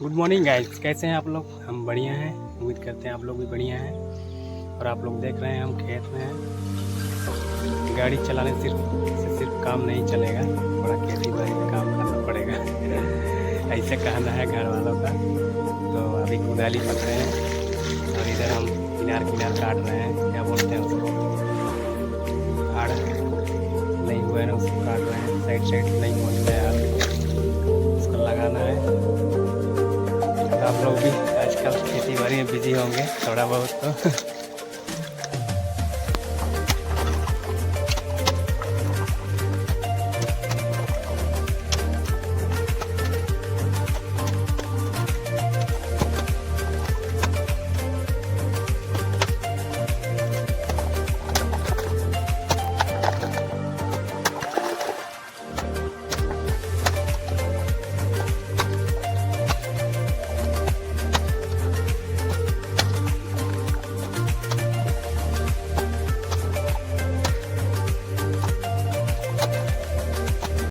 Good morning guys, कैसे हैं आप लोग। हम बढ़िया हैं, उम्मीद करते हैं आप लोग भी बढ़िया हैं। और आप लोग देख रहे हैं हम खेत में हैं। गाड़ी चलाने सिर्फ काम नहीं चलेगा, थोड़ा खेती बाड़ी में काम करना पड़ेगा। ऐसे कहना है घर वालों का। तो अभी कुदाली पकड़े हैं और इधर हम किनार काट रहे हैं, क्या बोलते हैं उसको, आड़ नहीं हुआ है उसको काट रहे हैं। साइड नहीं पहुँच गया है, उसको लगाना है। आप लोग भी आजकल खेती बाड़ी में बिजी होंगे थोड़ा बहुत तो।